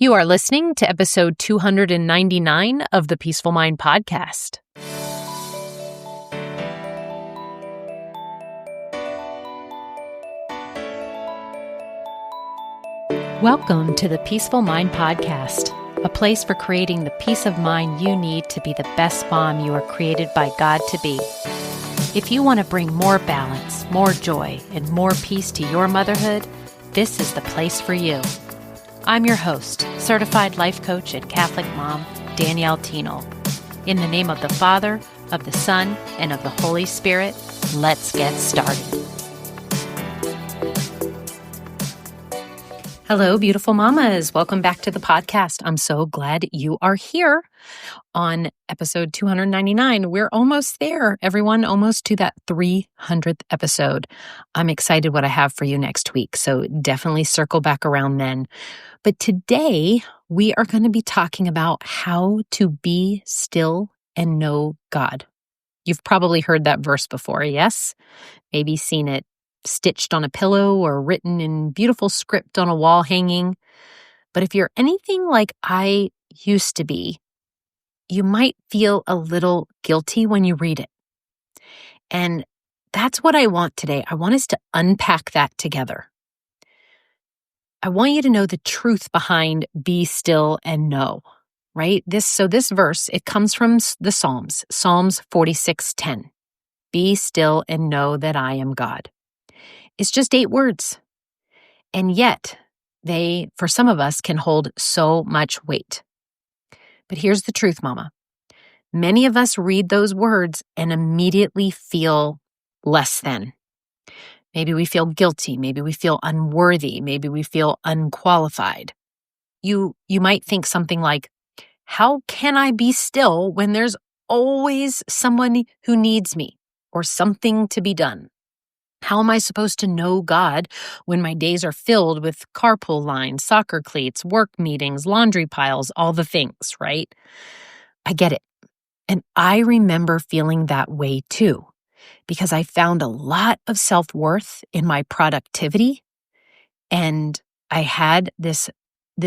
You are listening to episode 299 of the Peaceful Mind podcast. Welcome to the Peaceful Mind podcast, a place for creating the peace of mind you need to be the best mom you are created by God to be. If you want to bring more balance, more joy, and more peace to your motherhood, this is the place for you. I'm your host, certified life coach and Catholic mom, Danielle Tino. In the name of the Father, of the Son, and of the Holy Spirit, let's get started. Hello, beautiful mamas. Welcome back to the podcast. I'm so glad you are here on episode 299. We're almost there, everyone, almost to that 300th episode. I'm excited what I have for you next week, so definitely circle back around then. But today, we are going to be talking about how to be still and know God. You've probably heard that verse before, yes? Maybe seen it stitched on a pillow or written in beautiful script on a wall hanging. But if you're anything like I used to be, you might feel a little guilty when you read it. And that's what I want today. I want us to unpack that together. I want you to know the truth behind be still and know, right? This verse, it comes from the Psalms, Psalms 46:10. Be still and know that I am God. It's just 8 words. And yet, they, for some of us, can hold so much weight. But here's the truth, Mama. Many of us read those words and immediately feel less than. Maybe we feel guilty. Maybe we feel unworthy. Maybe we feel unqualified. You might think something like, how can I be still when there's always someone who needs me or something to be done? How am I supposed to know God when my days are filled with carpool lines, soccer cleats, work meetings, laundry piles, all the things, right? I get it. And I remember feeling that way too, because I found a lot of self-worth in my productivity. And I had this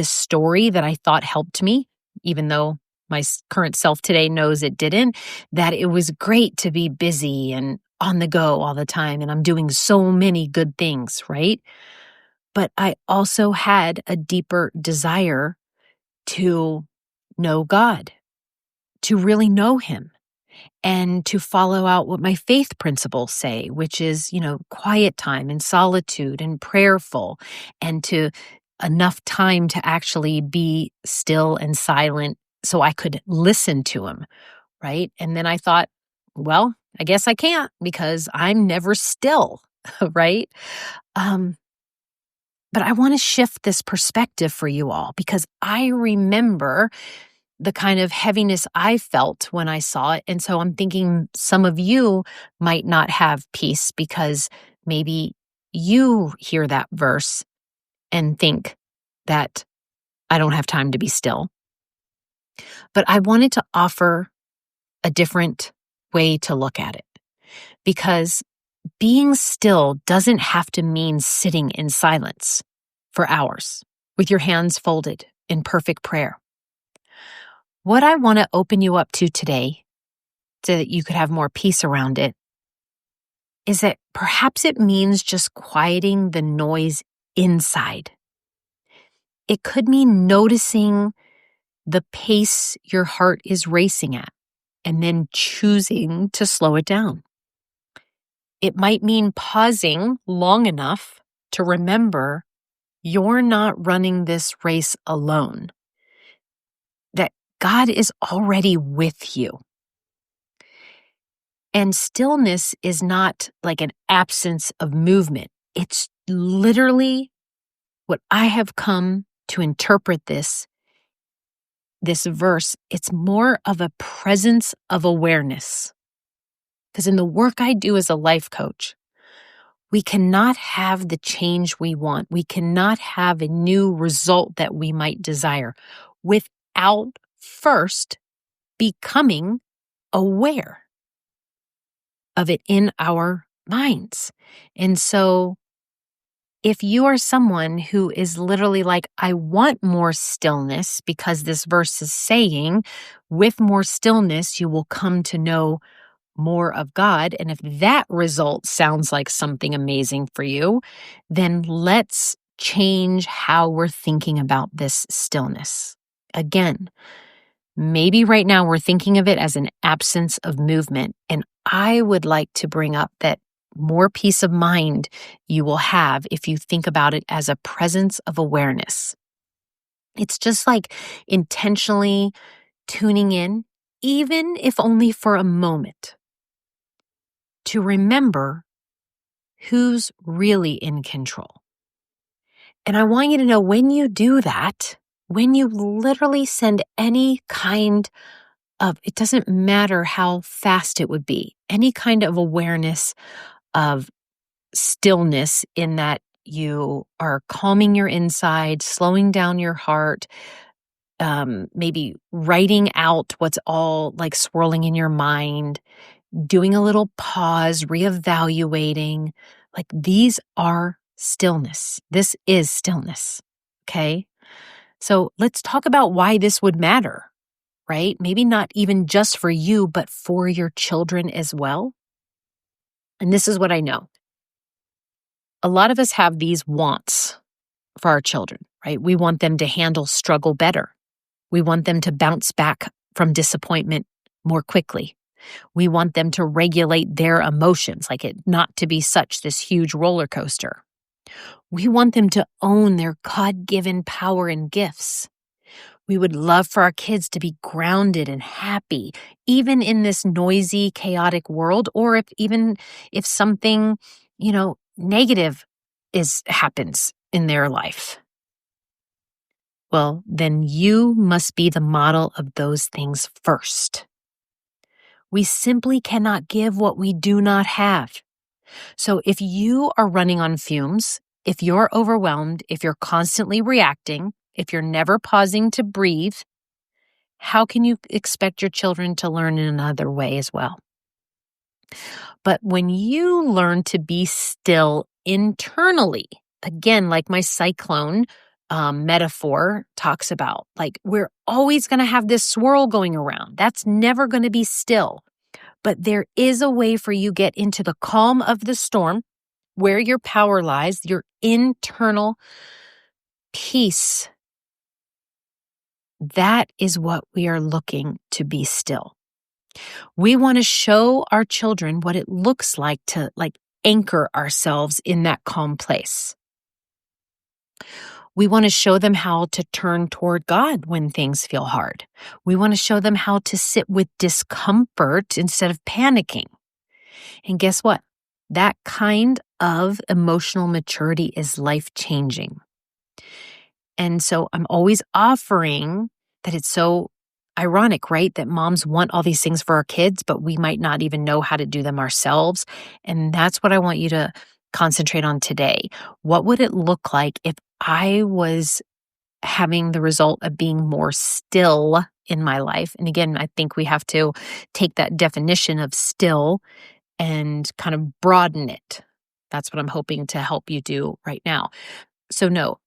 story that I thought helped me, even though my current self today knows it didn't, that it was great to be busy and on the go all the time, and I'm doing so many good things, right? But I also had a deeper desire to know God, to really know Him, and to follow out what my faith principles say, which is, quiet time and solitude and prayerful, and to enough time to actually be still and silent so I could listen to Him, right? And then I thought, well, I guess I can't because I'm never still, right? But I want to shift this perspective for you all because I remember the kind of heaviness I felt when I saw it. And so I'm thinking some of you might not have peace because maybe you hear that verse and think that I don't have time to be still. But I wanted to offer a different way to look at it because being still doesn't have to mean sitting in silence for hours with your hands folded in perfect prayer. What I want to open you up to today so that you could have more peace around it is that perhaps it means just quieting the noise inside. It could mean noticing the pace your heart is racing at and then choosing to slow it down. It might mean pausing long enough to remember you're not running this race alone, that God is already with you. And stillness is not like an absence of movement. It's literally what I have come to interpret this verse. It's more of a presence of awareness. Because in the work I do as a life coach, we cannot have the change we want. We cannot have a new result that we might desire without first becoming aware of it in our minds. And so if you are someone who is literally like, I want more stillness because this verse is saying, with more stillness, you will come to know more of God. And if that result sounds like something amazing for you, then let's change how we're thinking about this stillness. Again, maybe right now we're thinking of it as an absence of movement. And I would like to bring up that more peace of mind you will have if you think about it as a presence of awareness. It's just like intentionally tuning in, even if only for a moment, to remember who's really in control. And I want you to know when you do that, when you literally send any kind of, it doesn't matter how fast it would be, any kind of awareness of stillness in that you are calming your inside, slowing down your heart, maybe writing out what's all like swirling in your mind, doing a little pause, reevaluating. Like these are stillness. This is stillness. Okay. So let's talk about why this would matter, right? Maybe not even just for you, but for your children as well. And this is what I know. A lot of us have these wants for our children, right? We want them to handle struggle better. We want them to bounce back from disappointment more quickly. We want them to regulate their emotions, like it not to be such this huge roller coaster. We want them to own their God-given power and gifts. We would love for our kids to be grounded and happy, even in this noisy, chaotic world, or if something, negative happens in their life. Well, then you must be the model of those things first. We simply cannot give what we do not have. So if you are running on fumes, if you're overwhelmed, if you're constantly reacting, if you're never pausing to breathe, how can you expect your children to learn in another way as well? But when you learn to be still internally, again, like my cyclone metaphor talks about, like we're always going to have this swirl going around. That's never going to be still. But there is a way for you to get into the calm of the storm, where your power lies, your internal peace. That is what we are looking to be still. We want to show our children what it looks like to anchor ourselves in that calm place. We want to show them how to turn toward God when things feel hard. We want to show them how to sit with discomfort instead of panicking. And guess what? That kind of emotional maturity is life-changing. And so I'm always offering that. It's so ironic, right? That moms want all these things for our kids, but we might not even know how to do them ourselves. And that's what I want you to concentrate on today. What would it look like if I was having the result of being more still in my life? And again, I think we have to take that definition of still and kind of broaden it. That's what I'm hoping to help you do right now. So no,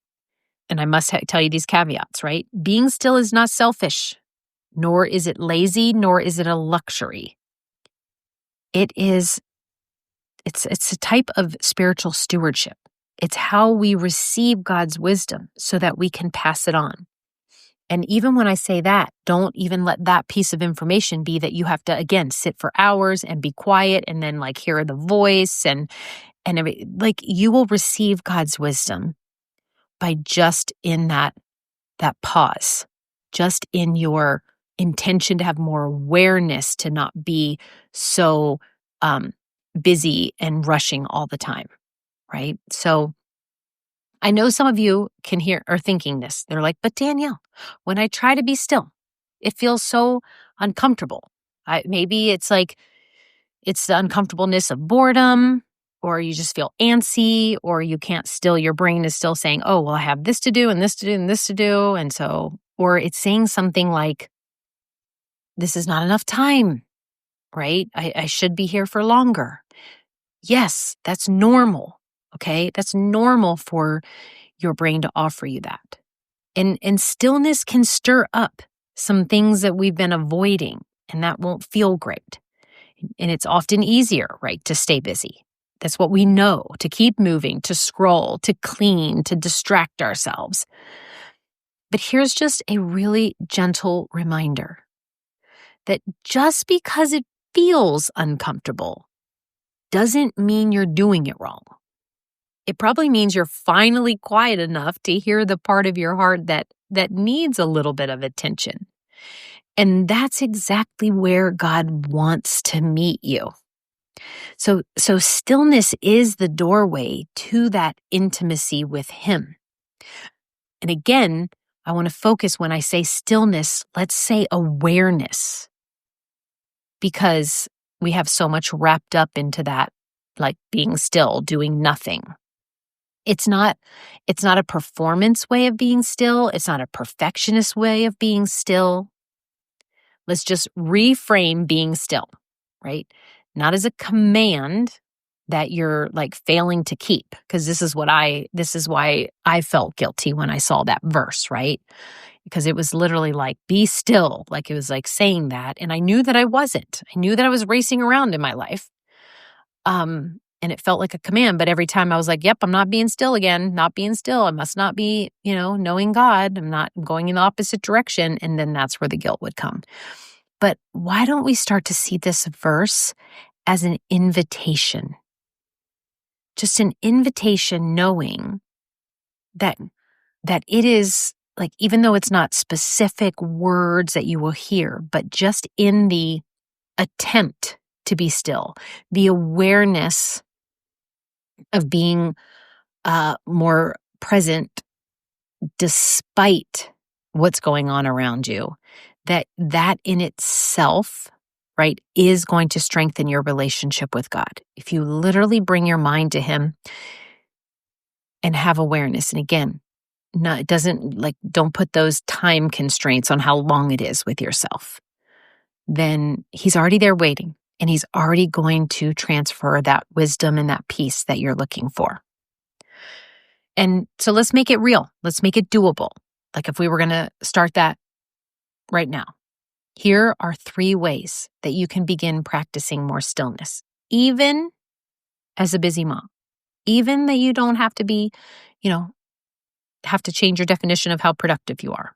and I must tell you these caveats, right? Being still is not selfish, nor is it lazy, nor is it a luxury. It's a type of spiritual stewardship. It's how we receive God's wisdom so that we can pass it on. And even when I say that, don't even let that piece of information be that you have to, again, sit for hours and be quiet and then hear the voice and you will receive God's wisdom by just in that pause, just in your intention to have more awareness, to not be so busy and rushing all the time, right? So I know some of you are thinking this. They're like, but Danielle, when I try to be still, it feels so uncomfortable. Maybe it's it's the uncomfortableness of boredom, or you just feel antsy, or you can't still, your brain is still saying, oh, well, I have this to do and this to do and this to do. And so, or it's saying something like, this is not enough time, right? I should be here for longer. Yes, that's normal. okay? That's normal for your brain to offer you that. And stillness can stir up some things that we've been avoiding, and that won't feel great. And it's often easier, right, to stay busy. That's what we know, to keep moving, to scroll, to clean, to distract ourselves. But here's just a really gentle reminder that just because it feels uncomfortable doesn't mean you're doing it wrong. It probably means you're finally quiet enough to hear the part of your heart that needs a little bit of attention. And that's exactly where God wants to meet you. So stillness is the doorway to that intimacy with Him. And again, I want to focus when I say stillness, let's say awareness, because we have so much wrapped up into that, like being still, doing nothing. It's not a performance way of being still. It's not a perfectionist way of being still. Let's just reframe being still, right? Not as a command that you're like failing to keep, because this is why I felt guilty when I saw that verse, right? Because it was literally like, be still. Like it was like saying that. And I knew that I wasn't. I knew that I was racing around in my life. And it felt like a command, but every time I was like, yep, I'm not being still again, not being still. I must not be, knowing God. I'm going in the opposite direction. And then that's where the guilt would come. But why don't we start to see this verse as an invitation? Just an invitation, knowing that it is like, even though it's not specific words that you will hear, but just in the attempt to be still, the awareness of being more present despite what's going on around you, that in itself, right, is going to strengthen your relationship with God. If you literally bring your mind to Him and have awareness, and again, it doesn't don't put those time constraints on how long it is with yourself, then He's already there waiting, and He's already going to transfer that wisdom and that peace that you're looking for. And so let's make it real. Let's make it doable. Like if we were going to start that right now, here are 3 ways that you can begin practicing more stillness, even as a busy mom, even that you don't have to be, have to change your definition of how productive you are.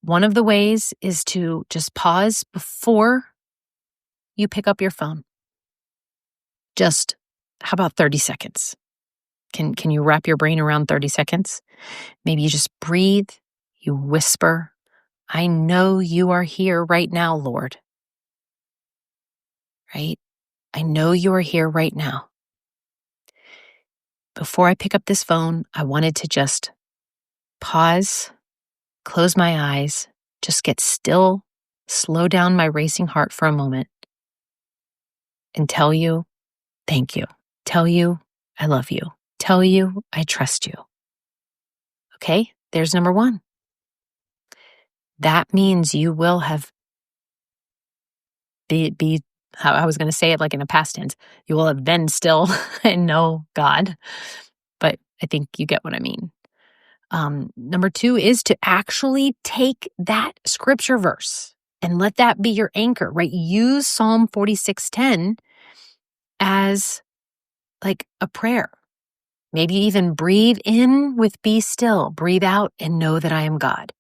One of the ways is to just pause before you pick up your phone. Just, how about 30 seconds? Can you wrap your brain around 30 seconds? Maybe you just breathe, you whisper, I know you are here right now, Lord. Right? I know you are here right now. Before I pick up this phone, I wanted to just pause, close my eyes, just get still, slow down my racing heart for a moment, and tell you, thank you. Tell you, I love you. Tell you, I trust you. Okay, there's number 1. That means you will have be how I was going to say it like in a past tense. You will have been still and know God. But I think you get what I mean. Number 2 is to actually take that scripture verse and let that be your anchor, right? Use Psalm 46:10 as like a prayer. Maybe even breathe in with be still, breathe out and know that I am God.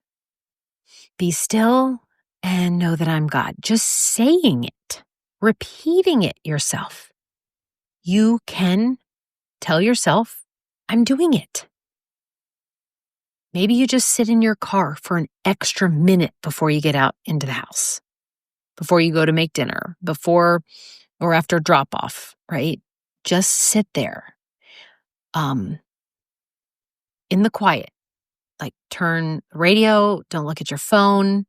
Be still and know that I'm God. Just saying it, repeating it yourself. You can tell yourself, I'm doing it. Maybe you just sit in your car for an extra minute before you get out into the house, before you go to make dinner, before or after drop off, right? Just sit there in the quiet. Like turn the radio, don't look at your phone,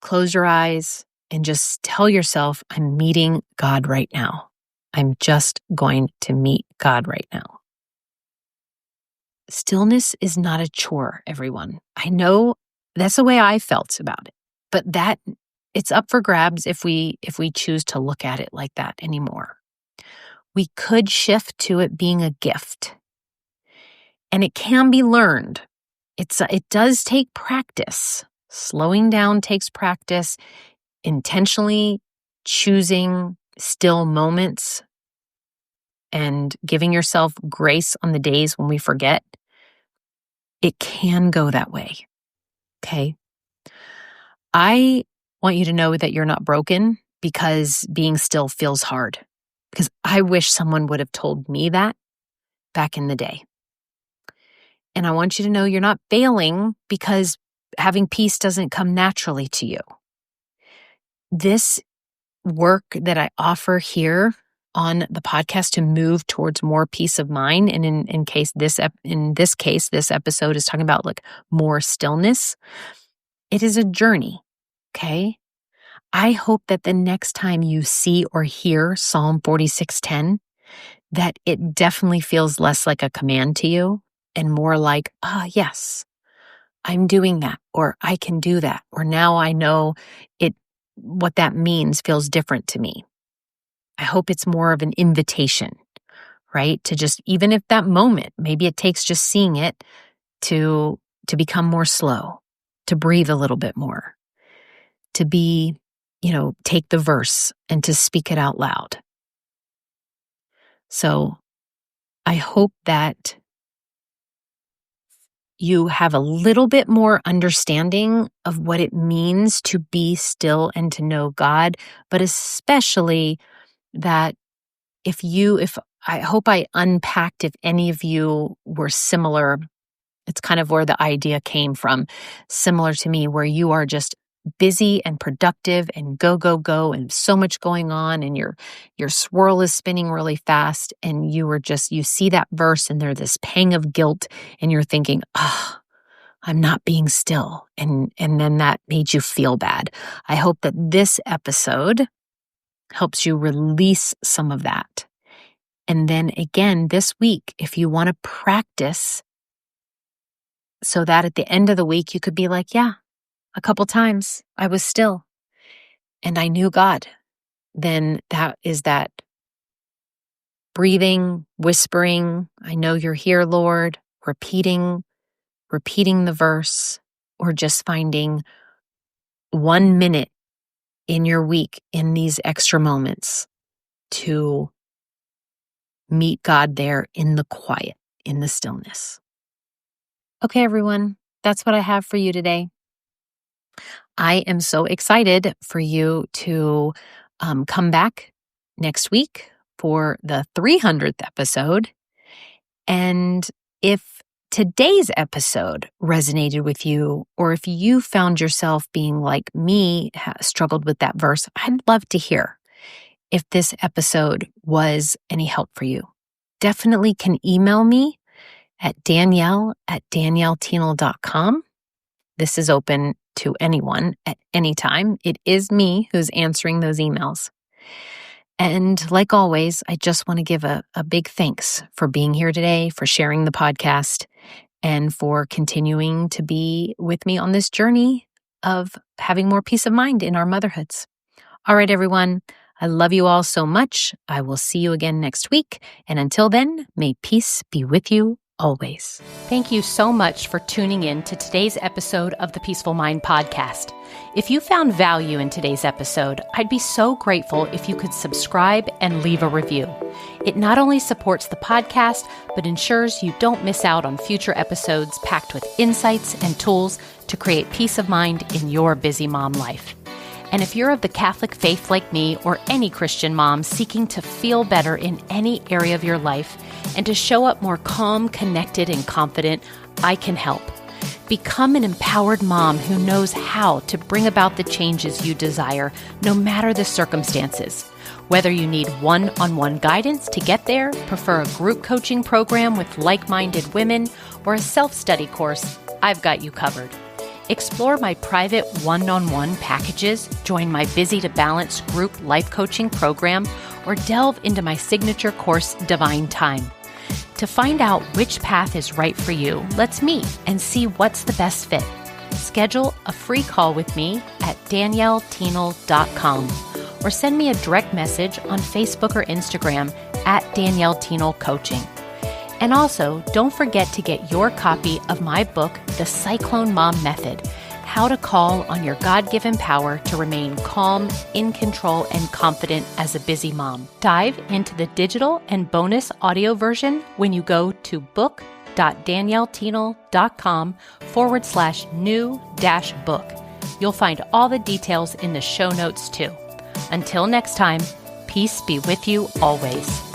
close your eyes, and just tell yourself, I'm meeting God right now. I'm just going to meet God right now. Stillness is not a chore, everyone. I know that's the way I felt about it, but it's up for grabs if we choose to look at it like that anymore. we could shift to it being a gift. And it can be learned. It does take practice. Slowing down takes practice. Intentionally choosing still moments and giving yourself grace on the days when we forget. It can go that way. Okay? I want you to know that you're not broken because being still feels hard. Because I wish someone would have told me that back in the day. And I want you to know you're not failing because having peace doesn't come naturally to you. This work that I offer here on the podcast to move towards more peace of mind, and in this case, this episode is talking about like more stillness. It is a journey, okay? I hope that the next time you see or hear Psalm 46:10, that it definitely feels less like a command to you and more like, yes, I'm doing that, or I can do that, or now I know what that means feels different to me. I hope it's more of an invitation, right? To just, even if that moment, maybe it takes just seeing it to become more slow, to breathe a little bit more, to be, take the verse and to speak it out loud. So I hope that you have a little bit more understanding of what it means to be still and to know God, but especially that I hope I unpacked if any of you were similar. It's kind of where the idea came from, similar to me, where you are just busy and productive and go, go, go, and so much going on, and your swirl is spinning really fast, and you see that verse and there's this pang of guilt, and you're thinking, I'm not being still. And then that made you feel bad. I hope that this episode helps you release some of that. And then again, this week, if you want to practice so that at the end of the week, you could be like, yeah, a couple times I was still and I knew God, then that is that breathing, whispering, I know you're here, Lord, repeating the verse, or just finding 1 minute in your week in these extra moments to meet God there in the quiet, in the stillness. Okay, everyone, that's what I have for you today. I am so excited for you to come back next week for the 300th episode. And if today's episode resonated with you, or if you found yourself being like me, struggled with that verse, I'd love to hear if this episode was any help for you. Definitely can email me at danielle@daniellethienel.com. This is open to anyone at any time. It is me who's answering those emails. And like always, I just want to give a big thanks for being here today, for sharing the podcast, and for continuing to be with me on this journey of having more peace of mind in our motherhoods. All right, everyone. I love you all so much. I will see you again next week. And until then, may peace be with you always. Thank you so much for tuning in to today's episode of the Peaceful Mind podcast. If you found value in today's episode, I'd be so grateful if you could subscribe and leave a review. It not only supports the podcast, but ensures you don't miss out on future episodes packed with insights and tools to create peace of mind in your busy mom life. And if you're of the Catholic faith like me, or any Christian mom seeking to feel better in any area of your life and to show up more calm, connected, and confident, I can help. Become an empowered mom who knows how to bring about the changes you desire, no matter the circumstances. Whether you need one-on-one guidance to get there, prefer a group coaching program with like-minded women, or a self-study course, I've got you covered. Explore my private one-on-one packages, join my Busy to Balance group life coaching program, or delve into my signature course, Divine Time. To find out which path is right for you, let's meet and see what's the best fit. Schedule a free call with me at daniellethienel.com, or send me a direct message on Facebook or Instagram at Danielle Tienel Coaching. And also, don't forget to get your copy of my book, The Cyclone Mom Method, How to Call on Your God-Given Power to Remain Calm, in Control, and Confident as a Busy Mom. Dive into the digital and bonus audio version when you go to book.danielletienel.com/new-book. You'll find all the details in the show notes too. Until next time, peace be with you always.